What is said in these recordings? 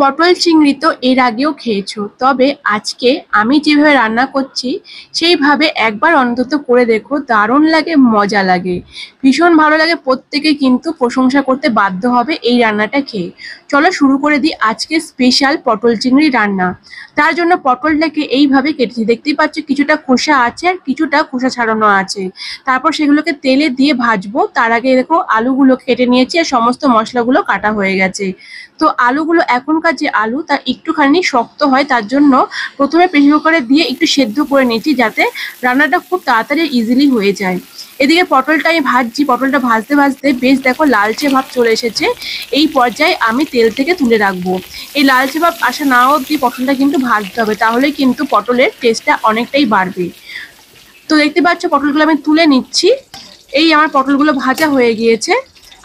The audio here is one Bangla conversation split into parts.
পটল চিংড়ি তো এর আগেও খেয়েছো, তবে আজকে আমি যেভাবে রান্না করছি সেইভাবে একবার অন্তত করে দেখো। দারুণ লাগে, মজা লাগে, ভীষণ ভালো লাগে। প্রত্যেকে কিন্তু প্রশংসা করতে বাধ্য হবে এই রান্নাটা খেয়ে। চলো শুরু করে দিই আজকে স্পেশাল পটল চিংড়ি রান্না। তার জন্য পটলটাকে এইভাবে কেটেছি, দেখতেই পাচ্ছ কিছুটা খোসা আছে আর কিছুটা খোসা ছাড়ানো আছে। তারপর সেগুলোকে তেলে দিয়ে ভাজবো। তার আগে দেখো আলুগুলো কেটে নিয়েছি আর সমস্ত মশলাগুলো কাটা হয়ে গেছে। তো আলুগুলো এখনকার যে আলু তা একটুখানি শক্ত হয়, তার জন্য প্রথমে প্রেসার কুকারে দিয়ে একটু সেদ্ধ করে নিয়েছি যাতে রান্নাটা খুব তাড়াতাড়ি ইজিলি হয়ে যায়। এদিকে পটলটা আমি ভাজছি, পটলটা ভাজতে ভাজতে বেশ দেখো লালচে ভাব চলে এসেছে। এই পর্যায়ে আমি তেল থেকে তুলে রাখবো। এই লালচে ভাব আসা না অবধি পটলটা কিন্তু ভাজতে হবে, তাহলে কিন্তু পটলের টেস্টটা অনেকটাই বাড়বে। তো দেখতে পাচ্ছ পটলগুলো আমি তুলে নিচ্ছি। এই আমার পটলগুলো ভাজা হয়ে গিয়েছে।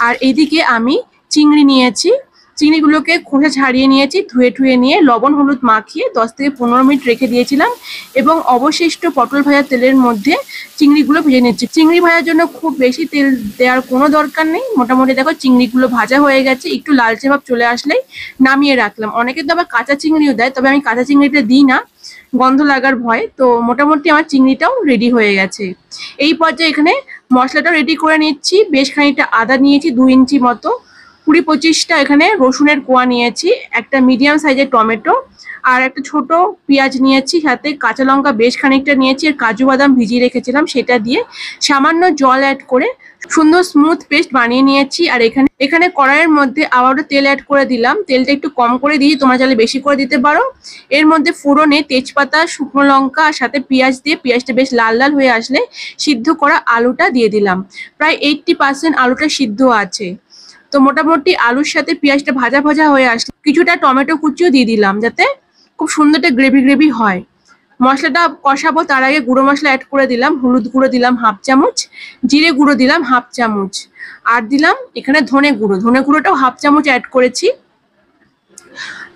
আর এইদিকে আমি চিংড়ি নিয়েছি, চিংড়িগুলোকে খোসা ছাড়িয়ে নিয়েছি, ধুয়ে টুয়ে নিয়ে লবণ হলুদ মাখিয়ে 10 থেকে 15 মিনিট রেখে দিয়েছিলাম এবং অবশিষ্ট পটল ভাজা তেলের মধ্যে চিংড়িগুলো ভেজে নিচ্ছি। চিংড়ি ভাজার জন্য খুব বেশি তেল দেওয়ার কোনো দরকার নেই। মোটামুটি দেখো চিংড়িগুলো ভাজা হয়ে গেছে, একটু লালচে ভাব চলে আসলেই নামিয়ে রাখলাম। অনেকে তো আবার কাঁচা চিংড়িও দেয়, তবে আমি কাঁচা চিংড়িটা দিই না, গন্ধ লাগার ভয়। তো মোটামুটি আমার চিংড়িটাও রেডি হয়ে গেছে। এই পর্যায়ে এখানে মশলাটাও রেডি করে নিচ্ছি। বেশ খানিকটা আদা নিয়েছি 2 ইঞ্চি মতো, 20-25টা এখানে রসুনের কোয়া নিয়েছি, একটা মিডিয়াম সাইজের টমেটো আর একটা ছোট পেঁয়াজ নিয়েছি, সাথে কাঁচা লঙ্কা বেশ খানিকটা নিয়েছি আর কাজু বাদাম ভিজিয়ে রেখেছিলাম সেটা দিয়ে সামান্য জল অ্যাড করে সুন্দর স্মুথ পেস্ট বানিয়ে নিয়েছি। আর এখানে কড়াইয়ের মধ্যে আবারও তেল অ্যাড করে দিলাম। তেলটা একটু কম করে দিয়ে তোমরা চাইলে বেশি করে দিতে পারো। এর মধ্যে ফোড়নে তেজপাতা, শুকনো লঙ্কা আর সাথে পেঁয়াজ দিয়ে পেঁয়াজটা বেশ লাল লাল হয়ে আসলে সিদ্ধ করা আলুটা দিয়ে দিলাম। প্রায় 80% আলুটা সিদ্ধ আছে। তো মোটামুটি আলুর সাথে পেঁয়াজটা ভাজা ভাজা হয়ে আসলে কিছুটা টমেটো কুচিও দিয়ে দিলাম যাতে খুব সুন্দর একটা গ্রেভি গ্রেভি হয়। মশলাটা কষাবো তার আগে গুঁড়ো মশলা অ্যাড করে দিলাম। হলুদ গুঁড়ো দিলাম 1/2 চামচ, জিরে গুঁড়ো দিলাম 1/2 চামচ, আর দিলাম এখানে ধনে গুঁড়ো। ধনে গুঁড়োটাও 1/2 চামচ অ্যাড করেছি।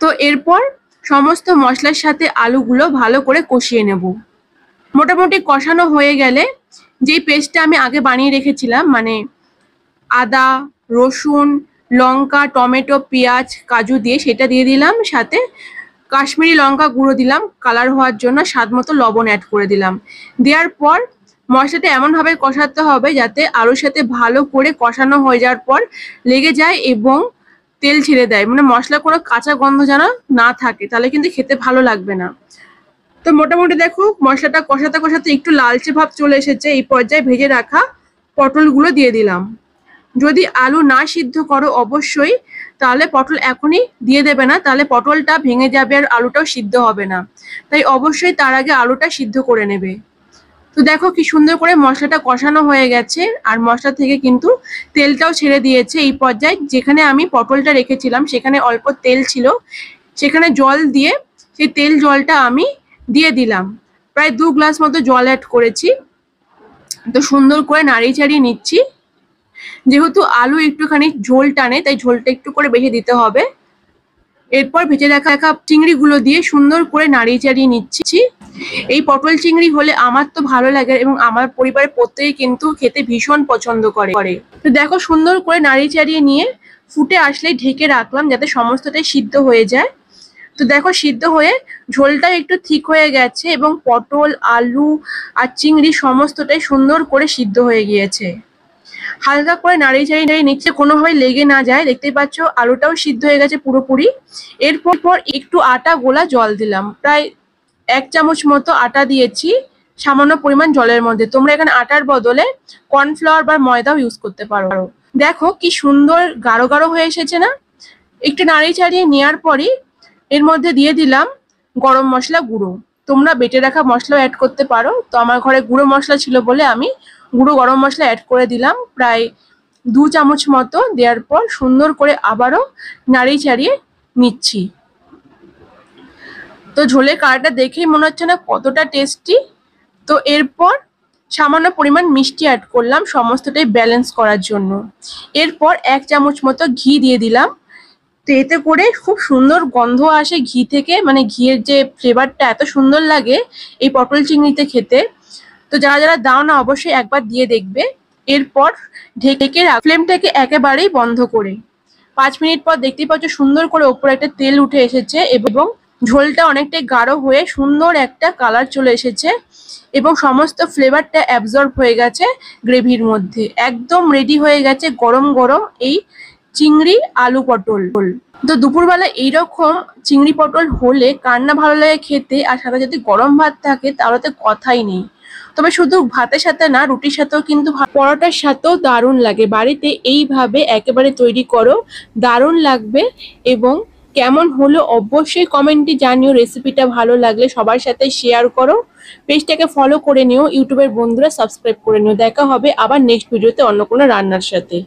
তো এরপর সমস্ত মশলার সাথে আলুগুলো ভালো করে কষিয়ে নেব। মোটামুটি কষানো হয়ে গেলে যেই পেস্টটা আমি আগে বানিয়ে রেখেছিলাম, মানে আদা, রসুন, লঙ্কা, টমেটো, পেঁয়াজ, কাজু দিয়ে সেটা দিয়ে দিলাম। সাথে কাশ্মীরি লঙ্কা গুঁড়ো দিলাম কালার হওয়ার জন্য, স্বাদ মতো লবণ অ্যাড করে দিলাম। দেওয়ার পর মশলাটা এমনভাবে কষাতে হবে যাতে আলুর সাথে ভালো করে কষানো হয়ে যাওয়ার পর লেগে যায় এবং তেল ছেড়ে দেয়, মানে মশলা কোনো কাঁচা গন্ধ যেন না থাকে, তাহলে কিন্তু খেতে ভালো লাগবে না। তো মোটামুটি দেখো মশলাটা কষাতে কষাতে একটু লালচে ভাব চলে এসেছে। এই পর্যায়ে ভেজে রাখা পটলগুলো দিয়ে দিলাম। যদি আলু না সিদ্ধ করো অবশ্যই, তাহলে পটল এখনই দিয়ে দেবে না, তাহলে পটলটা ভেঙে যাবে আর আলুটাও সিদ্ধ হবে না। তাই অবশ্যই তার আগে আলুটা সিদ্ধ করে নেবে। তো দেখো কি সুন্দর করে মশলাটা কষানো হয়ে গেছে আর মশলা থেকে কিন্তু তেলটাও ছেড়ে দিয়েছে। এই পর্যায়ে যেখানে আমি পটলটা রেখেছিলাম সেখানে অল্প তেল ছিল, সেখানে জল দিয়ে সেই তেল জলটা আমি দিয়ে দিলাম। প্রায় 2 গ্লাস মতো জল অ্যাড করেছি। তো সুন্দর করে নাড়িয়ে চাড়িয়ে নিচ্ছি। যেহেতু আলু একটুখানি ঝোল টানে তাই ঝোলটা একটু করে বেশি দিতে হবে। এরপর ভেজে রাখা চিংড়িগুলো দিয়ে সুন্দর করে নাড়িয়ে চাড়িয়ে নিচ্ছি। এই পটল চিংড়ি হলে আমার তো ভালো লাগে এবং আমার পরিবারের প্রত্যেকে কিন্তু খেতে ভীষণ পছন্দ করে। তো দেখো সুন্দর করে নাড়িয়ে চাড়িয়ে নিয়ে ফুটে আসলেই ঢেকে রাখলাম যাতে সমস্তটাই সিদ্ধ হয়ে যায়। তো দেখো সিদ্ধ হয়ে ঝোলটাও একটু ঠিক হয়ে গেছে এবং পটল, আলু আর চিংড়ি সমস্তটাই সুন্দর করে সিদ্ধ হয়ে গিয়েছে। হালকা করে নাড়িয়ে চাড়িয়ে নিচ্ছে, কোনোভাবে লেগে না যায়। দেখতেই পাচ্ছ আলুটাও সিদ্ধ হয়ে গেছে পুরোপুরি। এরপর একটু আটা গোলা জল দিলাম, প্রায় 1 চামচ মতো আটা দিয়েছি সামান্য পরিমাণ জলের মধ্যে। তোমরা এখানে আটার বদলে কর্নফ্লাওয়ার বা ময়দাও ইউজ করতে পারো। দেখো কি সুন্দর গাঢ় গাঢ় হয়ে এসেছে না। একটু নাড়িয়ে চাড়িয়ে নেওয়ার পরই এর মধ্যে দিয়ে দিলাম গরম মশলা গুঁড়ো। তোমরা বেটে রাখা মশলাও অ্যাড করতে পারো। তো আমার ঘরে গুঁড়ো মশলা ছিল বলে আমি গুঁড়ো গরম মশলা অ্যাড করে দিলাম প্রায় 2 চামচ মতো। দেওয়ার পর সুন্দর করে আবারও নাড়িয়ে চাড়িয়ে নিচ্ছি। তো ঝোলের কালারটা দেখেই মনে হচ্ছে না কতটা টেস্টি। তো এরপর সামান্য পরিমাণ মিষ্টি অ্যাড করলাম সমস্তটাই ব্যালেন্স করার জন্য। এরপর 1 চামচ মতো ঘি দিয়ে দিলাম। তো এতে করে খুব সুন্দর গন্ধ আসে ঘি থেকে, মানে ঘিয়ের যে ফ্লেভারটা এত সুন্দর লাগে এই পটল চিংড়িতে খেতে। তো যারা যারা দাও না অবশ্যই একবার দিয়ে দেখবে। এরপর ঢেকে ফ্লেমটাকে একেবারেই বন্ধ করে 5 মিনিট পর দেখতেই পাচ্ছ সুন্দর করে ওপরে একটা তেল উঠে এসেছে এবং ঝোলটা অনেকটাই গাঢ় হয়ে সুন্দর একটা কালার চলে এসেছে এবং সমস্ত ফ্লেভারটা অ্যাবজর্ব হয়ে গেছে গ্রেভির মধ্যে। একদম রেডি হয়ে গেছে গরম গরম এই চিংড়ি আলু পটল। তো দুপুরবেলা এইরকম চিংড়ি পটল হলে কার না ভালো লাগে খেতে, আর সাথে যদি গরম ভাত থাকে তাহলে তো কথাই নেই। তবে শুধু ভাতের সাথে না, রুটির সাথেও কিন্তু পরোটার সাথেও দারুণ লাগে। বাড়িতে এইভাবে একেবারে তৈরি করো, দারুণ লাগবে। এবং কেমন হলো অবশ্যই কমেন্টে জানিও। রেসিপিটা ভালো লাগলে সবার সাথে শেয়ার করো, পেজটাকে ফলো করে নিও, ইউটিউবের বন্ধুরা সাবস্ক্রাইব করে নিও। দেখা হবে আবার নেক্সট ভিডিওতে অন্য কোনো রান্নার সাথে।